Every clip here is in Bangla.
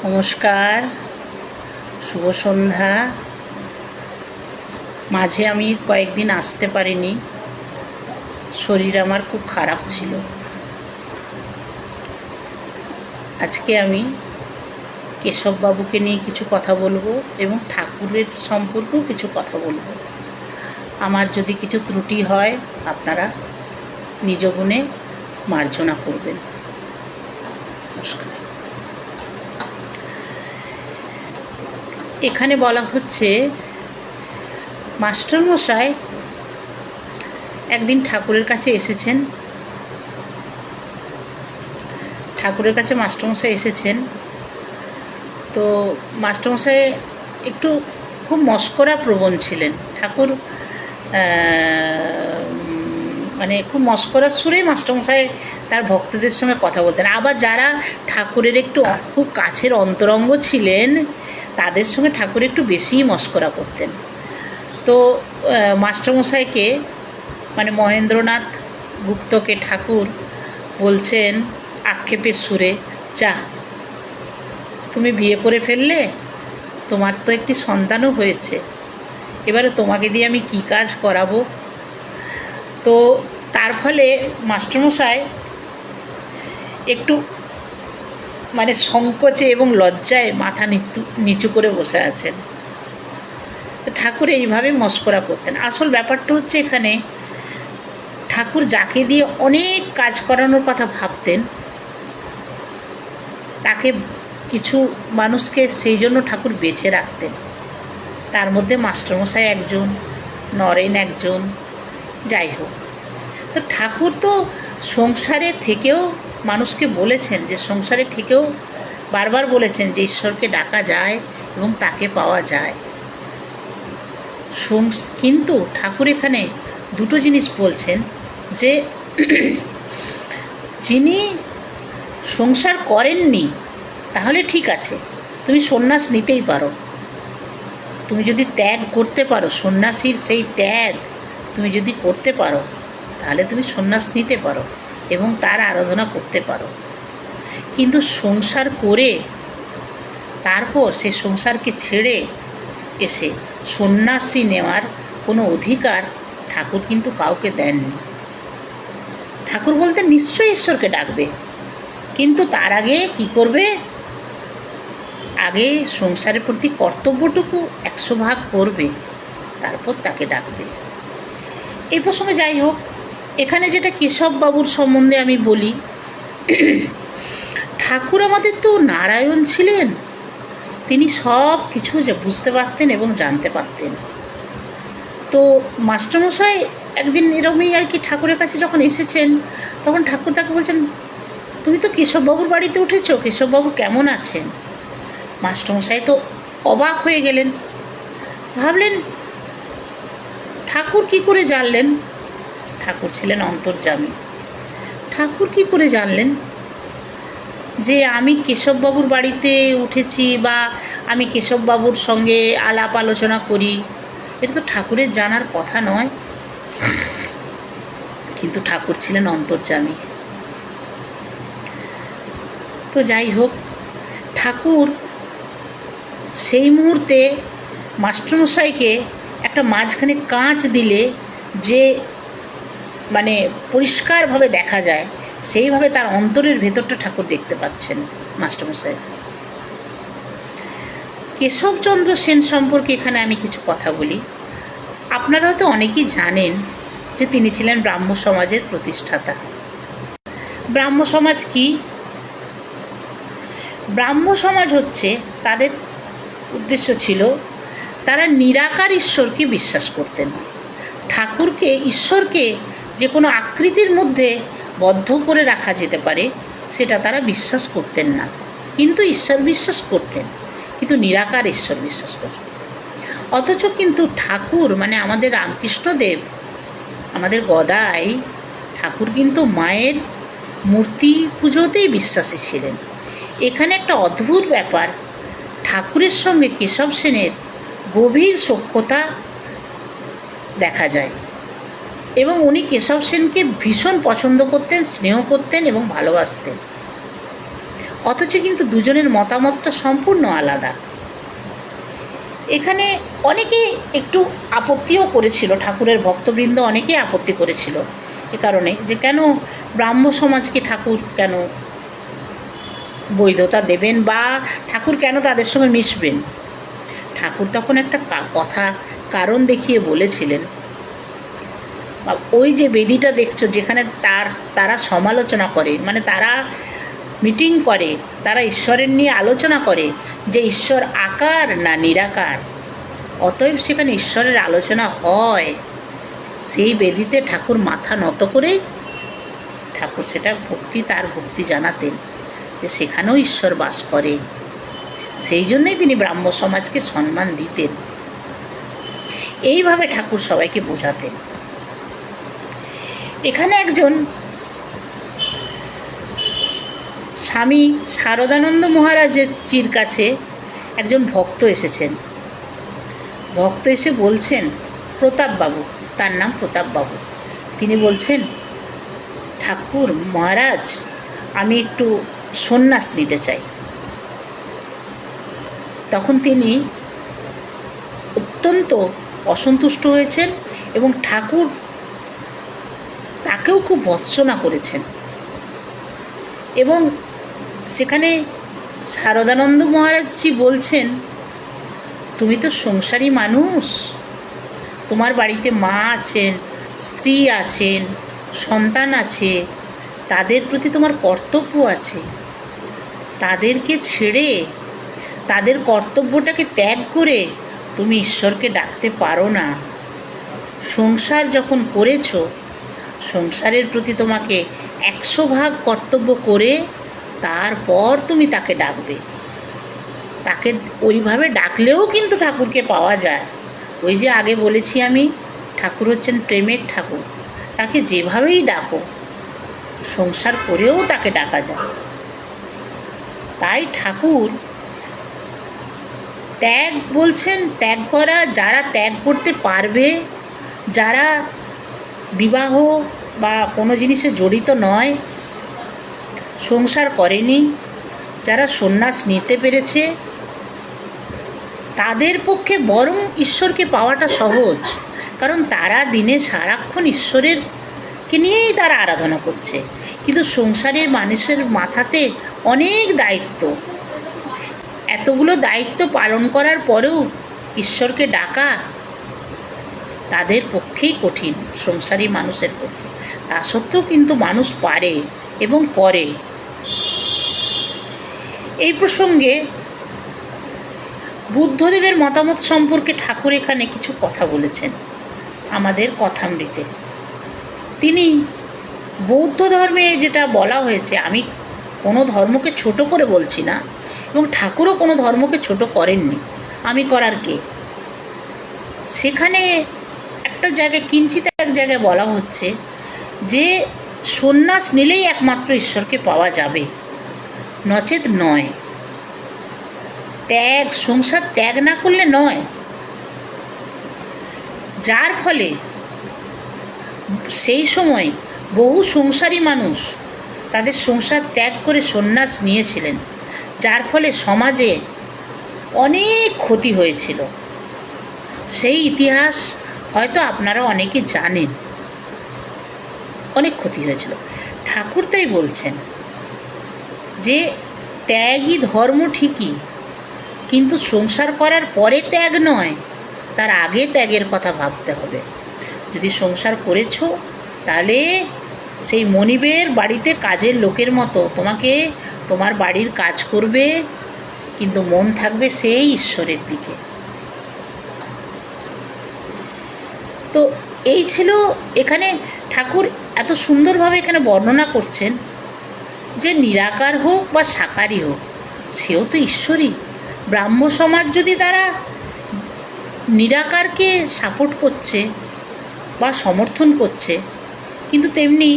নমস্কার, শুভ সন্ধ্যা। মাঝে আমি কয়েকদিন আসতে পারিনি, শরীর আমার খুব খারাপ ছিল। আজকে আমি কেশববাবুকে নিয়ে কিছু কথা বলবো এবং ঠাকুরের সম্পর্কেও কিছু কথা বলবো। আমার যদি কিছু ত্রুটি হয় আপনারা নিজ গুণে মার্জনা করবেন। নমস্কার। এখানে বলা হচ্ছে মাস্টারমশাই একদিন ঠাকুরের কাছে এসেছেন। ঠাকুরের কাছে মাস্টারমশাই এসেছেন, তো মাস্টারমশাই একটু খুব মশকরা প্রবণ ছিলেন। ঠাকুর মানে খুব মশকরার সুরে মাস্টারমশাই তার ভক্তদের সঙ্গে কথা বলতেন। আবার যারা ঠাকুরের একটু খুব কাছের অন্তরঙ্গ ছিলেন তাদের সঙ্গে ঠাকুর একটু বেশিই মশকরা করতেন। তো মাস্টারমশাইকে মানে মহেন্দ্রনাথ গুপ্তকে ঠাকুর বলছেন আক্ষেপের সুরে, যা তুমি বিয়ে করে ফেললে, তোমার তো একটি সন্তানও হয়েছে, এবারে তোমাকে দিয়ে আমি কী কাজ করাবো। তো তার ফলে মাস্টারমশাই একটু মানে সংকোচে এবং লজ্জায় মাথা নিচু করে বসে আছেন। তো ঠাকুর এইভাবে মশকরা করতেন। আসল ব্যাপারটা হচ্ছে এখানে ঠাকুর যাকে দিয়ে অনেক কাজ করানোর কথা ভাবতেন, তাকে কিছু মানুষকে সেই জন্য ঠাকুর বেছে রাখতেন। তার মধ্যে মাস্টারমশাই একজন, নরেন একজন, যাই হোক। তো ঠাকুর তো সংসারে থেকেও মানুষকে বলেছেন, যে সংসারে থেকেও বারবার বলেছেন যে ঈশ্বরকে ডাকা যায় এবং তাকে পাওয়া যায়। কিন্তু ঠাকুর এখানে দুটো জিনিস বলছেন, যে যিনি সংসার করেননি তাহলে ঠিক আছে, তুমি সন্ন্যাস নিতেই পারো। তুমি যদি ত্যাগ করতে পারো, সন্ন্যাসীর সেই ত্যাগ তুমি যদি করতে পারো, তাহলে তুমি সন্ন্যাস নিতে পারো এবং তার আরাধনা করতে পারো। কিন্তু সংসার করে তারপর সে সংসারকে ছেড়ে এসে সন্ন্যাসী নেওয়ার কোনো অধিকার ঠাকুর কিন্তু কাউকে দেননি। ঠাকুর বলতেন নিশ্চয়ই ঈশ্বরকে ডাকবে, কিন্তু তার আগে কি করবে, আগে সংসারের প্রতি কর্তব্যটুকু 100 ভাগ করবে, তারপর তাকে ডাকবে। এই প্রসঙ্গে যাই হোক, এখানে যেটা কেশববাবুর সম্বন্ধে আমি বলি, ঠাকুর আমাদের তো নারায়ণ ছিলেন। তিনি সব কিছু বুঝতে পারতেন এবং জানতে পারতেন। তো মাস্টারমশাই একদিন এরকমই আর কি ঠাকুরের কাছে যখন এসেছেন, তখন ঠাকুর তাকে বলছেন, তুমি তো কেশববাবুর বাড়িতে উঠেছো, কেশববাবু কেমন আছেন? মাস্টারমশাই তো অবাক হয়ে গেলেন, ভাবলেন ঠাকুর কি করে জানলেন? ঠাকুর ছিলেন অন্তর্যামী। ঠাকুর কি করে জানলেন যে আমি কেশববাবুর বাড়িতে উঠেছি বা আমি কেশববাবুর সঙ্গে আলাপ আলোচনা করি? এটা তো ঠাকুরের জানার কথা নয়। কিন্তু ঠাকুর ছিলেন অন্তর্যামী। তো যাই হোক, ঠাকুর সেই মুহূর্তে মাস্টারমশাইকে একটা মাঝখানে কাঁচ দিলে যে মানে পরিষ্কারভাবে দেখা যায়, সেইভাবে তার অন্তরের ভেতরটা ঠাকুর দেখতে পাচ্ছেন মাস্টারমশাই। কেশবচন্দ্র সেন সম্পর্কে এখানে আমি কিছু কথা বলি। আপনারা হয়তো অনেকেই জানেন যে তিনি ছিলেন ব্রাহ্ম সমাজের প্রতিষ্ঠাতা। ব্রাহ্ম সমাজ কি? ব্রাহ্ম সমাজ হচ্ছে, তাদের উদ্দেশ্য ছিল তারা নিরাকার ঈশ্বরকে বিশ্বাস করতেন। ঠাকুরকে, ঈশ্বরকে যে কোনো আকৃতির মধ্যে বদ্ধ করে রাখা যেতে পারে সেটা তারা বিশ্বাস করতেন না, কিন্তু ঈশ্বর বিশ্বাস করতেন, কিন্তু নিরাকার ঈশ্বর বিশ্বাস করতেন। অথচ কিন্তু ঠাকুর মানে আমাদের রামকৃষ্ণদেব, আমাদের গদাই ঠাকুর কিন্তু মায়ের মূর্তি পুজোতেই বিশ্বাসী ছিলেন। এখানে একটা অদ্ভুত ব্যাপার, ঠাকুরের সঙ্গে কেশব সেনের গভীর সখ্যতা দেখা যায় এবং উনি কেশব সেনকে ভীষণ পছন্দ করতেন, স্নেহ করতেন এবং ভালোবাসতেন। অথচ কিন্তু দুজনের মতামতটা সম্পূর্ণ আলাদা। এখানে অনেকে একটু আপত্তিও করেছিল, ঠাকুরের ভক্তবৃন্দ অনেকেই আপত্তি করেছিল এ কারণে যে কেন ব্রাহ্ম সমাজকে ঠাকুর কেন বৈধতা দেবেন বা ঠাকুর কেন তাদের সঙ্গে মিশবেন। ঠাকুর তখন একটা কথা কারণ দেখিয়ে বলেছিলেন, ওই যে বেদিটা দেখছো যেখানে তারা সমালোচনা করে, মানে তারা মিটিং করে, তারা ঈশ্বরের নিয়ে আলোচনা করে যে ঈশ্বর আকার না নিরাকার, অতএব সেখানে ঈশ্বরের আলোচনা হয়। সেই বেদিতে ঠাকুর মাথা নত করে ঠাকুর সেটা তার ভক্তি জানাতেন যে সেখানেও ঈশ্বর বাস করে। সেই জন্যই তিনি ব্রাহ্ম সমাজকে সম্মান দিতেন। এইভাবে ঠাকুর সবাইকে বোঝাতেন। এখানে একজন স্বামী শারদানন্দ মহারাজের চির কাছে একজন ভক্ত এসেছেন। ভক্ত এসে বলছেন, প্রতাপবাবু, তার নাম প্রতাপবাবু, তিনি বলছেন, ঠাকুর মহারাজ, আমি একটু সন্ন্যাস নিতে চাই। তখন তিনি অত্যন্ত অসন্তুষ্ট হয়েছেন এবং ঠাকুর তাকেও খুব ভৎসনা করেছেন। এবং সেখানে শারদানন্দ মহারাজজি বলছেন, তুমি তো সংসারী মানুষ, তোমার বাড়িতে মা আছেন, স্ত্রী আছেন, সন্তান আছে, তাদের প্রতি তোমার কর্তব্য আছে। তাদেরকে ছেড়ে, তাদের কর্তব্যটাকে ত্যাগ করে তুমি ঈশ্বরকে ডাকতে পারো না। সংসার যখন করেছো, সংসারের প্রতি তোমাকে 100 ভাগ কর্তব্য করে তারপর তুমি তাকে ডাকবে। তাকে ওইভাবে ডাকলেও কিন্তু ঠাকুরকে পাওয়া যায়। ওই যে আগে বলেছি আমি, ঠাকুর হচ্ছেন প্রেমের ঠাকুর, তাকে যেভাবেই ডাকো, সংসার করেও তাকে ডাকা যায়। তাই ঠাকুর ত্যাগ বলছেন, ত্যাগ করা, যারা ত্যাগ করতে পারবে, যারা বিবাহ বা কোনো জিনিসে জড়িত নয়, সংসার করেনি, যারা সন্ন্যাস নিতে পেরেছে, তাদের পক্ষে বরং ঈশ্বরকে পাওয়াটা সহজ। কারণ তারা দিনে সারাক্ষণ ঈশ্বরেরকে নিয়েই তারা আরাধনা করছে। কিন্তু সংসারের মানুষের মাথাতে অনেক দায়িত্ব, এতগুলো দায়িত্ব পালন করার পরেও ঈশ্বরকে ডাকা তাদের পক্ষেই কঠিন, সংসারী মানুষের পক্ষে। তা সত্ত্বেও কিন্তু মানুষ পারে এবং করে। এই প্রসঙ্গে বুদ্ধদেবের মতামত সম্পর্কে ঠাকুর এখানে কিছু কথা বলেছেন আমাদের কথামৃতে। তিনি বৌদ্ধ ধর্মে যেটা বলা হয়েছে, আমি কোনো ধর্মকে ছোট করে বলছি না এবং ঠাকুরও কোনো ধর্মকে ছোট করেননি, আমি করার কে। সেখানে একটা জায়গায়, কিঞ্চিত এক জায়গায় বলা হচ্ছে যে সন্ন্যাস নিলেই একমাত্র ঈশ্বরকে পাওয়া যাবে, নচেত নয়। ত্যাগ, সংসার ত্যাগ না করলে নয়। যার ফলে সেই সময় বহু সংসারী মানুষ তাদের সংসার ত্যাগ করে সন্ন্যাস নিয়েছিলেন, যার ফলে সমাজে অনেক ক্ষতি হয়েছিল। সেই ইতিহাস হয়তো আপনারা অনেকে জানেন, অনেক ক্ষতি হয়েছিল। ঠাকুর তাই বলছেন যে ত্যাগই ধর্ম ঠিকই, কিন্তু সংসার করার পরে ত্যাগ নয়, তার আগে ত্যাগের কথা ভাবতে হবে। যদি সংসার করেছো, তাহলে সেই মনিবের বাড়িতে কাজের লোকের মতো তোমাকে তোমার বাড়ির কাজ করবে, কিন্তু মন থাকবে সেই ঈশ্বরের দিকে। তো এই ছিল এখানে ঠাকুর এত সুন্দরভাবে এখানে বর্ণনা করছেন যে নিরাকার হোক বা সাকারই হোক, সেও তো ঈশ্বরই। ব্রাহ্ম সমাজ যদি তারা নিরাকারকে সাপোর্ট করছে বা সমর্থন করছে, কিন্তু তেমনি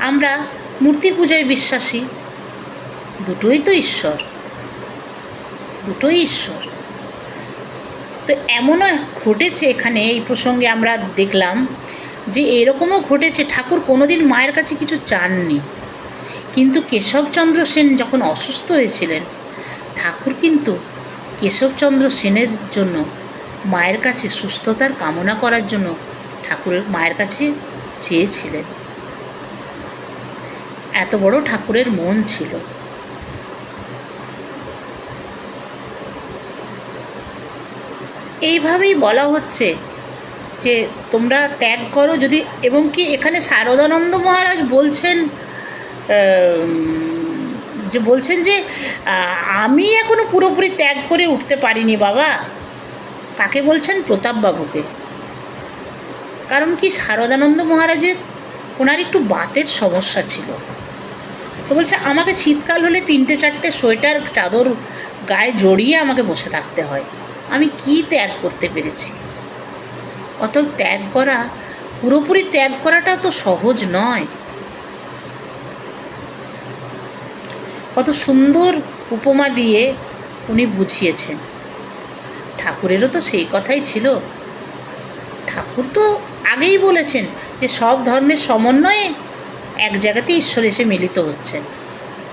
আমরা মূর্তি পূজায় বিশ্বাসী, দুটোই তো ঈশ্বর, দুটোই ঈশ্বর। তো এমনও ঘটেছে এখানে, এই প্রসঙ্গে আমরা দেখলাম যে এরকমও ঘটেছে, ঠাকুর কোনোদিন মায়ের কাছে কিছু চাননি, কিন্তু কেশবচন্দ্র সেন যখন অসুস্থ হয়েছিলেন, ঠাকুর কিন্তু কেশবচন্দ্র সেনের জন্য মায়ের কাছে সুস্থতার কামনা করার জন্য ঠাকুরের মায়ের কাছে চেয়েছিলেন। এত বড় ঠাকুরের মন ছিল। এইভাবেই বলা হচ্ছে যে তোমরা ত্যাগ করো যদি, এবং কি এখানে শারদানন্দ মহারাজ বলছেন যে আমি এখনো পুরোপুরি ত্যাগ করে উঠতে পারিনি বাবা। কাকে বলছেন? প্রতাপবাবুকে। কারণ কি শারদানন্দ মহারাজের ওনার একটু বাতের সমস্যা ছিল, তো বলছে আমাকে শীতকাল হলে 3-4টে সোয়েটার চাদর গায়ে জড়িয়ে আমাকে বসে থাকতে হয়। আমি কি ত্যাগ করতে পেরেছি? অত ত্যাগ করা, পুরোপুরি ত্যাগ করাটা তো সহজ নয়। কত সুন্দর উপমা দিয়ে উনি বুঝিয়েছেন। ঠাকুরেরও তো সেই কথাই ছিল। ঠাকুর তো আগেই বলেছেন যে সব ধর্মের সমন্বয়ে এক জায়গাতে ঈশ্বর এসে মিলিত হচ্ছেন।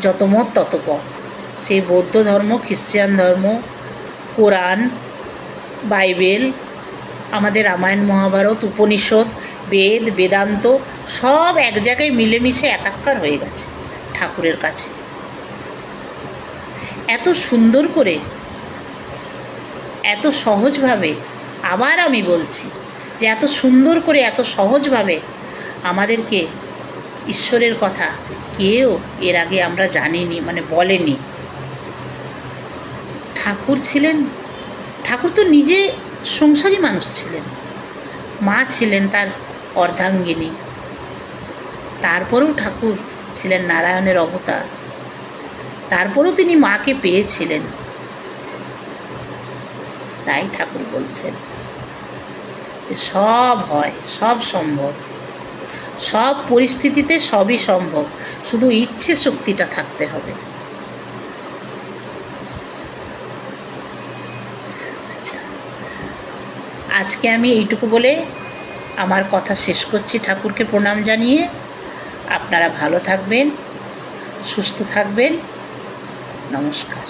যত মত তত পথ। সেই বৌদ্ধ ধর্ম, খ্রিস্টান ধর্ম, কোরআন, বাইবেল, আমাদের রামায়ণ, মহাভারত, উপনিষদ, বেদ, বেদান্ত সব এক জায়গায় মিলেমিশে একাকার হয়ে গেছে ঠাকুরের কাছে। এত সুন্দর করে, এত সহজভাবে, আবার আমি বলছি যে এত সুন্দর করে, এত সহজভাবে আমাদেরকে ঈশ্বরের কথা কেউ এর আগে আমরা জানিনি, মানে বলেনি। ঠাকুর ছিলেন, ঠাকুর তো নিজে সংসারী মানুষ ছিলেন, মা ছিলেন তার অর্ধাঙ্গিনী, তারপরেও ঠাকুর ছিলেন নারায়ণের অবতার, তারপরেও তিনি মাকে পেয়েছিলেন। তাই ঠাকুর বলছেন যে সব হয়, সব সম্ভব, সব পরিস্থিতিতে সবই সম্ভব, শুধু ইচ্ছে শক্তিটা থাকতে হবে। আচ্ছা, আজকে আমি এইটুকু বলে আমার কথা শেষ করছি, ঠাকুরকে প্রণাম জানিয়ে। আপনারা ভালো থাকবেন, সুস্থ থাকবেন। নমস্কার।